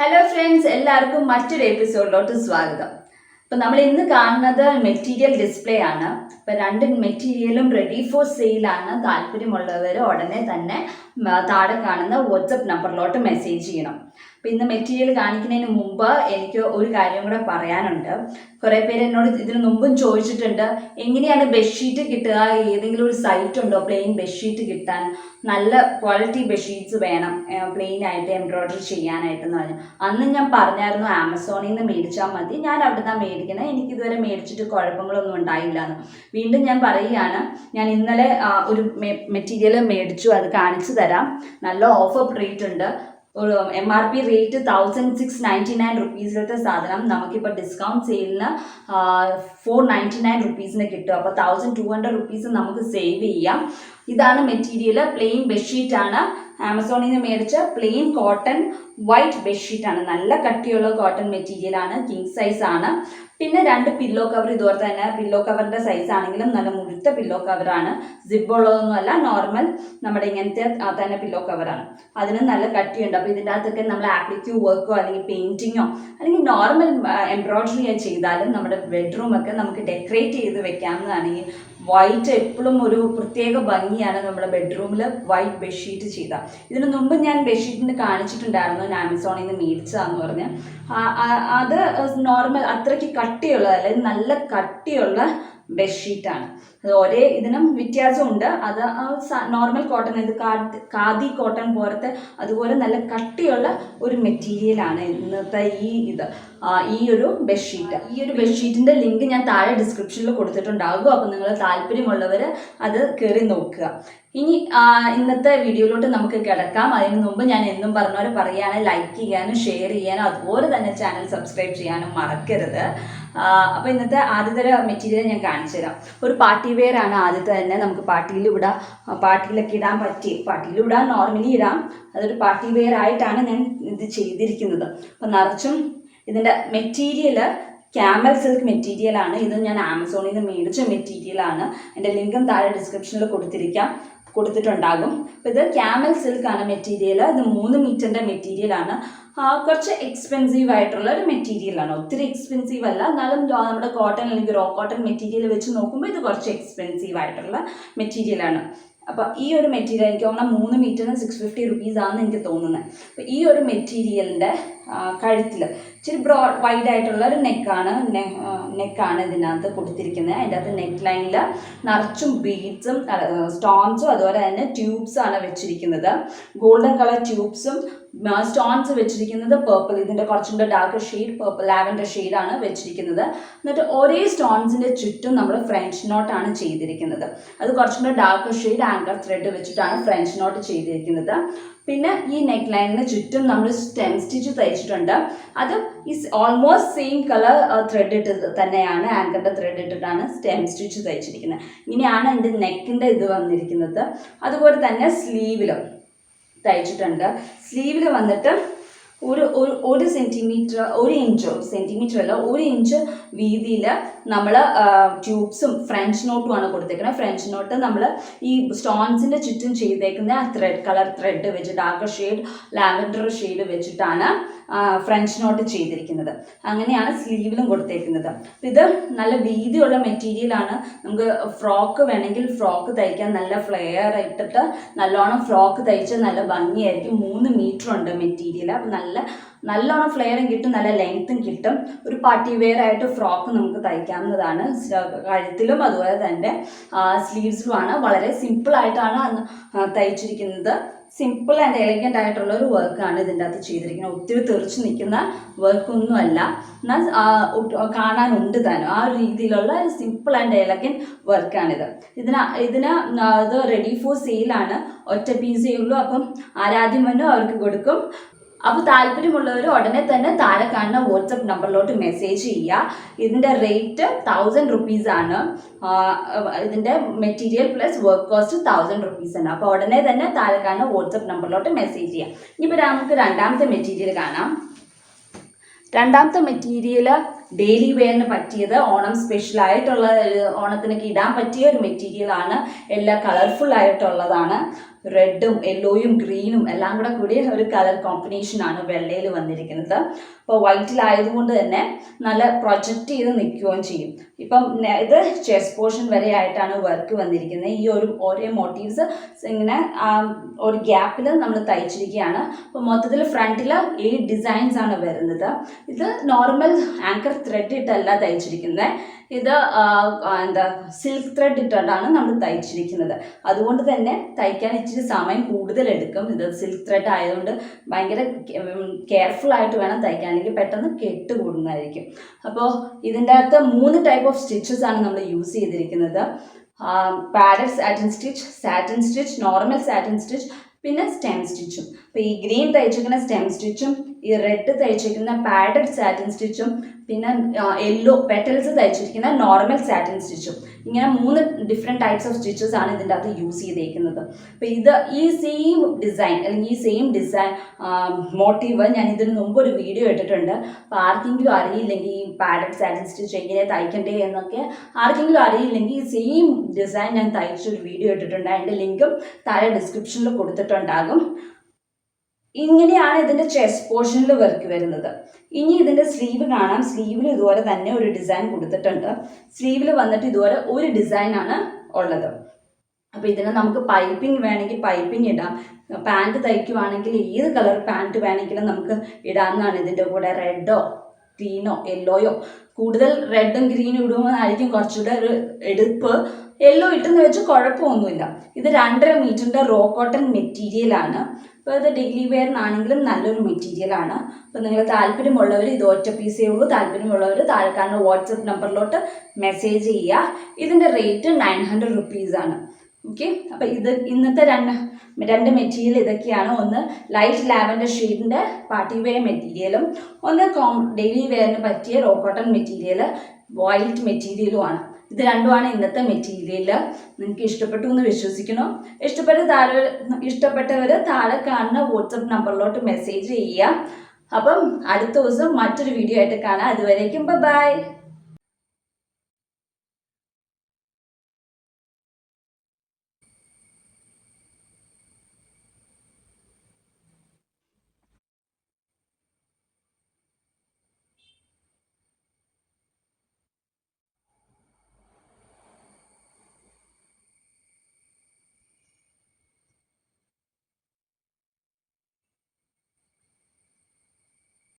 Hello friends, എല്ലാവർക്കും മറ്റൊരു എപ്പിസോഡിലോട്ട് സ്വാഗതം. അപ്പം നമ്മൾ ഇന്ന് കാണുന്നത് മെറ്റീരിയൽ ഡിസ്പ്ലേ ആണ്. അപ്പം രണ്ട് മെറ്റീരിയലും റെഡി ഫോർ സെയിലാണ്. താല്പര്യമുള്ളവർ ഉടനെ തന്നെ താഴെ കാണുന്ന വാട്സപ്പ് നമ്പറിലോട്ട് മെസ്സേജ് ചെയ്യണം. അപ്പം ഇന്ന് മെറ്റീരിയൽ കാണിക്കുന്നതിന് മുമ്പ് എനിക്ക് ഒരു കാര്യം കൂടെ പറയാനുണ്ട്. കുറേ പേര് എന്നോട് ഇതിനു മുമ്പും ചോദിച്ചിട്ടുണ്ട്, എങ്ങനെയാണ് ബെഡ്ഷീറ്റ് കിട്ടുക, ഏതെങ്കിലും ഒരു സൈറ്റ് ഉണ്ടോ പ്ലെയിൻ ബെഡ്ഷീറ്റ് കിട്ടാൻ, നല്ല ക്വാളിറ്റി ബെഡ്ഷീറ്റ്സ് വേണം പ്ലെയിൻ ആയിട്ട് എംബ്രോയിഡറി ചെയ്യാനായിട്ടെന്ന് പറഞ്ഞു. അന്ന് ഞാൻ പറഞ്ഞായിരുന്നു ആമസോണിൽ നിന്ന് മേടിച്ചാൽ മതി, ഞാൻ അവിടെ നിന്നാണ് മേടിക്കുന്നത്, എനിക്കിതുവരെ മേടിച്ചിട്ട് കുഴപ്പങ്ങളൊന്നും ഉണ്ടായില്ല എന്ന്. വീണ്ടും ഞാൻ പറയുകയാണ്, ഞാൻ ഇന്നലെ ഒരു മെറ്റീരിയൽ മേടിച്ചു, അത് കാണിച്ചു തരാം. നല്ല ഓഫർ റേറ്റ് ഉണ്ട്. ഒരു MRP റേറ്റ് 1699 റുപ്പീസിലത്തെ സാധനം നമുക്കിപ്പോൾ ഡിസ്കൗണ്ട് സെയിലിന് 499 റുപ്പീസിന് കിട്ടും. അപ്പോൾ 1200 റുപ്പീസ് നമുക്ക് സേവ് ചെയ്യാം. ഇതാണ് മെറ്റീരിയൽ, പ്ലെയിൻ ബെഡ്ഷീറ്റാണ്. ആമസോണിൽ നിന്ന് മേടിച്ച പ്ലെയിൻ കോട്ടൺ വൈറ്റ് ബെഡ്ഷീറ്റാണ്. നല്ല കട്ടിയുള്ള കോട്ടൺ മെറ്റീരിയലാണ്, കിങ് സൈസ് ആണ്. പിന്നെ രണ്ട് പില്ലോ കവർ ഇതുപോലെ തന്നെ. പില്ലോ കവറിൻ്റെ സൈസ് ആണെങ്കിലും നല്ല മുഴുത്ത പില്ലോ കവറാണ്, സിബ് ഉള്ളതൊന്നുമല്ല, നോർമൽ നമ്മുടെ ഇങ്ങനത്തെ തന്നെ പില്ലോ കവറാണ്. അതിന് നല്ല കട്ടിയുണ്ട്. അപ്പോൾ ഇതിൻ്റെ അകത്തൊക്കെ നമ്മൾ ആപ്ലിക്യൂ വർക്കോ അല്ലെങ്കിൽ പെയിൻറ്റിങ്ങോ അല്ലെങ്കിൽ നോർമൽ എംബ്രോയിഡറി ചെയ്താലും നമ്മുടെ ബെഡ്റൂമൊക്കെ നമുക്ക് ഡെക്കറേറ്റ് ചെയ്ത് വെക്കാവുന്നതാണ്. ഈ വൈറ്റ് എപ്പോഴും ഒരു പ്രത്യേക ഭംഗിയാണ് നമ്മുടെ ബെഡ്റൂമിൽ വൈറ്റ് ബെഡ്ഷീറ്റ് ചെയ്താൽ. ഇതിനു മുമ്പ് ഞാൻ ബെഡ്ഷീറ്റിന് കാണിച്ചിട്ടുണ്ടായിരുന്നു, ഞാൻ ആമസോണിൽ നിന്ന് മേടിച്ചതാന്ന് പറഞ്ഞ്. അത് നോർമൽ അത്രയ്ക്ക് കട്ടിയുള്ളതല്ല, ഇത് നല്ല കട്ടിയുള്ള ബെഡ്ഷീറ്റാണ്. അത് ഒരേ ഇതിനും വ്യത്യാസമുണ്ട്. അത് നോർമൽ കോട്ടൺ, ഇത് ഖാദി കോട്ടൺ പോലത്തെ അതുപോലെ നല്ല കട്ടിയുള്ള ഒരു മെറ്റീരിയലാണ് ഇന്നത്തെ ഈ ഒരു ബെഡ്ഷീറ്റ്. ഈ ഒരു ബെഡ്ഷീറ്റിൻ്റെ ലിങ്ക് ഞാൻ താഴെ ഡിസ്ക്രിപ്ഷനിൽ കൊടുത്തിട്ടുണ്ടാകും. അപ്പോൾ നിങ്ങൾ താല്പര്യമുള്ളവർ അത് കയറി നോക്കുക. ഇനി ഇന്നത്തെ വീഡിയോയിലോട്ട് നമുക്ക് കിടക്കാം. അതിന് മുമ്പ് ഞാൻ എന്നും പറഞ്ഞവരെ പറയുകയാണ്, ലൈക്ക് ചെയ്യാനും ഷെയർ ചെയ്യാനും അതുപോലെ തന്നെ ചാനൽ സബ്സ്ക്രൈബ് ചെയ്യാനും മറക്കരുത്. അപ്പോൾ ഇന്നത്തെ ആദ്യത്തെ മെറ്റീരിയൽ ഞാൻ കാണിച്ചു തരാം. ഒരു പാർട്ടി വെയർ ആണ് ആദ്യത്തെ തന്നെ. നമുക്ക് പാർട്ടിയിലൊക്കെ ഇടാൻ പറ്റി, പാർട്ടിയിൽ ഇടാൻ നോർമലി ഇടാം. അതൊരു പാർട്ടി വെയർ ആയിട്ടാണ് ഞാൻ ഇത് ചെയ്തിരിക്കുന്നത്. അപ്പം നിറച്ചും ഇതിൻ്റെ മെറ്റീരിയൽ ക്യാമൽ സിൽക്ക് മെറ്റീരിയലാണ്. ഇത് ഞാൻ ആമസോണിൽ നിന്ന് മേടിച്ച മെറ്റീരിയലാണ്. എൻ്റെ ലിങ്കും താഴെ ഡിസ്ക്രിപ്ഷനിൽ കൊടുത്തിട്ടുണ്ടാകും. അപ്പോൾ ഇത് ക്യാമൽ സിൽക്കാണ് മെറ്റീരിയൽ. ഇത് 3 മീറ്ററിൻ്റെ മെറ്റീരിയലാണ്. കുറച്ച് എക്സ്പെൻസീവ് ആയിട്ടുള്ള ഒരു മെറ്റീരിയലാണ്. ഒത്തിരി എക്സ്പെൻസീവ് അല്ല, എന്നാലും നമ്മുടെ കോട്ടൺ അല്ലെങ്കിൽ റോ കോട്ടൺ മെറ്റീരിയൽ വെച്ച് നോക്കുമ്പോൾ ഇത് കുറച്ച് എക്സ്പെൻസീവ് ആയിട്ടുള്ള മെറ്റീരിയലാണ്. അപ്പോൾ ഈ ഒരു മെറ്റീരിയൽ എനിക്ക് തോന്നുന്നത് 3 മീറ്ററിന് 650 റുപ്പീസ് ആണെന്ന് എനിക്ക് തോന്നുന്നത്. അപ്പോൾ ഈ ഒരു മെറ്റീരിയലിൻ്റെ കഴുത്തിൽ ഇച്ചിരി വൈഡ് ആയിട്ടുള്ള ഒരു നെക്കാണ് ഇതിനകത്ത് കൊടുത്തിരിക്കുന്നത്. അതിൻ്റെ അകത്ത് നെക്ക് ലൈനിൽ നിറച്ചും ബീഡ്സും സ്റ്റോൺസും അതുപോലെ തന്നെ ട്യൂബ്സാണ് വെച്ചിരിക്കുന്നത്. ഗോൾഡൻ കളർ ട്യൂബ്സും സ്റ്റോൺസ് വെച്ചിരിക്കുന്നത് പേർപ്പിൾ, ഇതിൻ്റെ കുറച്ചും കൂടെ ഡാർക്ക് ഷെയ്ഡ് പേർപ്പിൾ ലാവൻഡർ ഷെയ്ഡാണ് വെച്ചിരിക്കുന്നത്. എന്നിട്ട് ഒരേ സ്റ്റോൺസിൻ്റെ ചുറ്റും നമ്മൾ ഫ്രഞ്ച് നോട്ടാണ് ചെയ്തിരിക്കുന്നത്. അത് കുറച്ചും കൂടെ ഡാർക്ക് ഷെയ്ഡ് ആങ്കർ ത്രെഡ് വെച്ചിട്ടാണ് ഫ്രഞ്ച് നോട്ട് ചെയ്തിരിക്കുന്നത്. പിന്നെ ഈ നെക്ക് ലൈനിന് ചുറ്റും നമ്മൾ സ്റ്റെം സ്റ്റിച്ച് തയ്ച്ചിട്ടുണ്ട്. അത് ഈ ഓൾമോസ്റ്റ് സെയിം കളർ ത്രെഡ് ഇട്ട് തന്നെയാണ്, ആങ്കറിൻ്റെ ത്രെഡ് ഇട്ടിട്ടാണ് സ്റ്റെം സ്റ്റിച്ച് തയ്ച്ചിരിക്കുന്നത്. ഇങ്ങനെയാണ് എൻ്റെ നെക്കിൻ്റെ ഇത് വന്നിരിക്കുന്നത്. അതുപോലെ തന്നെ സ്ലീവിലും തയ്ച്ചിട്ടുണ്ട്. സ്ലീവിൽ വന്നിട്ട് ഒരു സെൻറ്റിമീറ്റർ, 1 ഇഞ്ചോ സെൻറ്റിമീറ്റർ അല്ല 1 ഇഞ്ച് വീതിയിൽ നമ്മൾ ട്യൂബ്സും ഫ്രഞ്ച് നോട്ടുമാണ് കൊടുത്തേക്കുന്നത്. ഫ്രഞ്ച് നോട്ട് നമ്മൾ ഈ സ്റ്റോൺസിൻ്റെ ചുറ്റും ചെയ്തേക്കുന്ന കളർ ത്രെഡ് വെച്ച് ഡാർക്ക് ഷെയ്ഡ് ലാവൻഡർ ഷെയ്ഡ് വെച്ചിട്ടാണ് ഫ്രഞ്ച് നോട്ട് ചെയ്തിരിക്കുന്നത്. അങ്ങനെയാണ് സ്ലീവിലും കൊടുത്തേക്കുന്നത്. ഇത് നല്ല വീതിയുള്ള മെറ്റീരിയലാണ്. നമുക്ക് ഫ്രോക്ക് വേണമെങ്കിൽ ഫ്രോക്ക് തയ്ക്കാൻ നല്ല ഫ്ലെയർ ഇട്ടിട്ട് നല്ലോണം ഫ്രോക്ക് തയ്ച്ച് നല്ല ഭംഗിയായിരിക്കും. 3 മീറ്റർ ഉണ്ട് മെറ്റീരിയൽ. അപ്പം നല്ലോണം ഫ്ലെയറും കിട്ടും, നല്ല ലെങ്ത്തും കിട്ടും. ഒരു പാർട്ടി വെയർ ആയിട്ട് ഫ്രോക്ക് നമുക്ക് തയ്ക്കാവുന്നതാണ്. കഴുത്തിലും അതുപോലെ തന്നെ സ്ലീവ്സിലുമാണ്. വളരെ സിമ്പിളായിട്ടാണ് തയ്ച്ചിരിക്കുന്നത്. സിമ്പിൾ ആൻഡ് എലഗൻ്റ് ആയിട്ടുള്ള ഒരു വർക്കാണ് ഇതിൻ്റെ അകത്ത് ചെയ്തിരിക്കുന്നത്. ഒത്തിരി തെറിച്ച് നിൽക്കുന്ന വർക്കൊന്നുമല്ല, എന്നാൽ കാണാനുണ്ട് താനും ആ ഒരു രീതിയിലുള്ള ഒരു സിമ്പിൾ ആൻഡ് എലഗൻ്റ് വർക്കാണിത്. ഇത് റെഡി ഫോർ സെയിലാണ്. ഒറ്റ പീസേ ഉള്ളൂ. അപ്പം ആരാദ്യം വന്നോ അവർക്ക് കൊടുക്കും. അപ്പോൾ താല്പര്യമുള്ളവർ ഉടനെ തന്നെ താഴെ കാണുന്ന വാട്സപ്പ് നമ്പറിലോട്ട് മെസ്സേജ് ചെയ്യുക. ഇതിൻ്റെ റേറ്റ് 1000 റുപ്പീസാണ്. ഇതിൻ്റെ മെറ്റീരിയൽ പ്ലസ് വർക്ക് കോസ്റ്റ് 1000 റുപ്പീസാണ്. അപ്പോൾ ഉടനെ തന്നെ താഴെ കാണുന്ന വാട്സപ്പ് നമ്പറിലോട്ട് മെസ്സേജ് ചെയ്യാം. ഇനിയിപ്പോൾ നമുക്ക് രണ്ടാമത്തെ മെറ്റീരിയൽ കാണാം. രണ്ടാമത്തെ മെറ്റീരിയൽ ഡെയിലി വെയറിന് പറ്റിയത്, ഓണം സ്പെഷ്യൽ ആയിട്ടുള്ള ഓണത്തിനൊക്കെ ഇടാൻ പറ്റിയ ഒരു മെറ്റീരിയലാണ്. എല്ലാം കളർഫുൾ ആയിട്ടുള്ളതാണ്. റെഡും യെല്ലോയും ഗ്രീനും എല്ലാം കൂടെ കൂടിയ ഒരു കളർ കോമ്പിനേഷനാണ് വെള്ളയിൽ വന്നിരിക്കുന്നത്. അപ്പോൾ വൈറ്റിലായതുകൊണ്ട് തന്നെ നല്ല പ്രൊജക്റ്റ് ചെയ്ത് നിൽക്കുകയും ചെയ്യും. ഇപ്പം ഇത് ചെസ്റ്റ് പോർഷൻ വരെ ആയിട്ടാണ് വർക്ക് വന്നിരിക്കുന്നത്. ഈ ഓരോ മോട്ടീവ്സ് ഇങ്ങനെ ഒരു ഗ്യാപ്പിൽ നമ്മൾ തയ്ച്ചിരിക്കുകയാണ്. അപ്പോൾ മൊത്തത്തിൽ ഫ്രണ്ടിൽ 8 ഡിസൈൻസ് ആണ് വരുന്നത്. ഇത് നോർമൽ ആങ്കർ ത്രെഡ് ഇട്ടല്ല തയ്ച്ചിരിക്കുന്നത്. ഇത് സിൽക്ക് ത്രെഡ് ഇട്ടിട്ടാണ് നമ്മൾ തയ്ച്ചിരിക്കുന്നത്. അതുകൊണ്ട് തന്നെ തയ്ക്കാൻ ഇച്ചിരി സമയം കൂടുതലെടുക്കും. ഇത് സിൽക്ക് ത്രെഡ് ആയതുകൊണ്ട് ഭയങ്കര കെയർഫുൾ ആയിട്ട് വേണം തയ്ക്കാൻ, അല്ലെങ്കിൽ പെട്ടെന്ന് കെട്ടുകൂടുന്നതായിരിക്കും. അപ്പോൾ ഇതിൻ്റെ അകത്ത് 3 ടൈപ്പ് ഓഫ് സ്റ്റിച്ചസ് ആണ് നമ്മൾ യൂസ് ചെയ്തിരിക്കുന്നത്. Padded satin stitch, normal satin stitch, പിന്നെ സ്റ്റെം സ്റ്റിച്ചും. അപ്പോൾ ഈ ഗ്രീൻ തയ്ച്ചിരിക്കുന്ന സ്റ്റെം സ്റ്റിച്ചും ഈ റെഡ് തയ്ച്ചിരിക്കുന്ന പാഡഡ് സാറ്റിൻ സ്റ്റിച്ചും പിന്നെ യെല്ലോ പെറ്റൽസ് തയ്ച്ചിരിക്കുന്ന നോർമൽ സാറ്റിൻ സ്റ്റിച്ചും, ഇങ്ങനെ 3 ഡിഫറെൻറ്റ് ടൈപ്സ് ഓഫ് സ്റ്റിച്ചസ് ആണ് ഇതിൻ്റെ അകത്ത് യൂസ് ചെയ്തേക്കുന്നത്. അപ്പോൾ ഈ സെയിം ഡിസൈൻ അല്ലെങ്കിൽ ഈ സെയിം ഡിസൈൻ മോട്ടീവ് ഞാൻ ഇതിന് മുമ്പ് ഒരു വീഡിയോ ഇട്ടിട്ടുണ്ട്. അപ്പോൾ ആർക്കെങ്കിലും അറിയില്ലെങ്കിൽ ഈ പാഡഡ് സാറ്റിൻ സ്റ്റിച്ച് എങ്ങനെ തയ്ക്കണ്ടേ എന്നൊക്കെ ആർക്കെങ്കിലും അറിയില്ലെങ്കിൽ ഈ സെയിം ഡിസൈൻ ഞാൻ തയ്ച്ചൊരു വീഡിയോ ഇട്ടിട്ടുണ്ട്. അതിൻ്റെ ലിങ്കും താഴെ ഡിസ്ക്രിപ്ഷനിൽ കൊടുത്തിട്ടുണ്ടാകും. ഇങ്ങനെയാണ് ഇതിൻ്റെ ചെസ്റ്റ് പോർഷനിൽ വർക്ക് വരുന്നത്. ഇനി ഇതിൻ്റെ സ്ലീവ് കാണാം. സ്ലീവിൽ ഇതുപോലെ തന്നെ ഒരു ഡിസൈൻ കൊടുത്തിട്ടുണ്ട്. സ്ലീവിൽ വന്നിട്ട് ഇതുപോലെ ഒരു ഡിസൈനാണ് ഉള്ളത്. അപ്പോൾ ഇതിന് നമുക്ക് പൈപ്പിംഗ് വേണമെങ്കിൽ പൈപ്പിംഗ് ഇടാം. പാൻറ്റ് തയ്ക്കുവാണെങ്കിൽ ഏത് കളർ പാൻറ്റ് വേണമെങ്കിലും നമുക്ക് ഇടാമെന്നാണ്. ഇതിൻ്റെ കൂടെ റെഡോ ഗ്രീനോ യെല്ലോയോ, കൂടുതൽ റെഡും ഗ്രീനും ഇടുമ്പോഴായിരിക്കും കുറച്ചുകൂടെ ഒരു എടുപ്പ്. യെല്ലോ ഇട്ടെന്ന് വെച്ച് കുഴപ്പമൊന്നുമില്ല. ഇത് 2.5 മീറ്ററിൻ്റെ റോ കോട്ടൺ മെറ്റീരിയലാണ്. അപ്പോൾ ഇത് ഡെയിലി വെയറിനാണെങ്കിലും നല്ലൊരു മെറ്റീരിയലാണ്. അപ്പോൾ നിങ്ങൾ താല്പര്യമുള്ളവർ, ഇത് ഒറ്റ പീസേ ഉള്ളൂ, താല്പര്യമുള്ളവർ താഴെ കാണുന്ന വാട്സപ്പ് നമ്പറിലോട്ട് മെസ്സേജ് ചെയ്യുക. ഇതിൻ്റെ റേറ്റ് 900 റുപ്പീസാണ്. ഓക്കെ. അപ്പോൾ ഇത് ഇന്നത്തെ രണ്ട് മെറ്റീരിയൽ ഇതൊക്കെയാണ്. ഒന്ന് ലൈറ്റ് ലാവൻഡർ ഷെയ്ഡിൻ്റെ പാർട്ടി വെയർ മെറ്റീരിയലും, ഒന്ന് ഡെയിലി വെയറിന് പറ്റിയ റോ കോട്ടൺ മെറ്റീരിയൽ വൈറ്റ് മെറ്റീരിയലുമാണ്. ഇത് രണ്ടുമാണ് ഇന്നത്തെ മെറ്റീരിയൽ. നിങ്ങൾക്ക് ഇഷ്ടപ്പെട്ടു എന്ന് വിശ്വസിക്കുന്നു. ഇഷ്ടപ്പെട്ടവർ താഴെ കാണുന്ന വാട്സപ്പ് നമ്പറിലോട്ട് മെസ്സേജ് ചെയ്യുക. അപ്പം അടുത്ത ദിവസം മറ്റൊരു വീഡിയോ ആയിട്ട് കാണാം. അതുവരേക്കും ബൈ.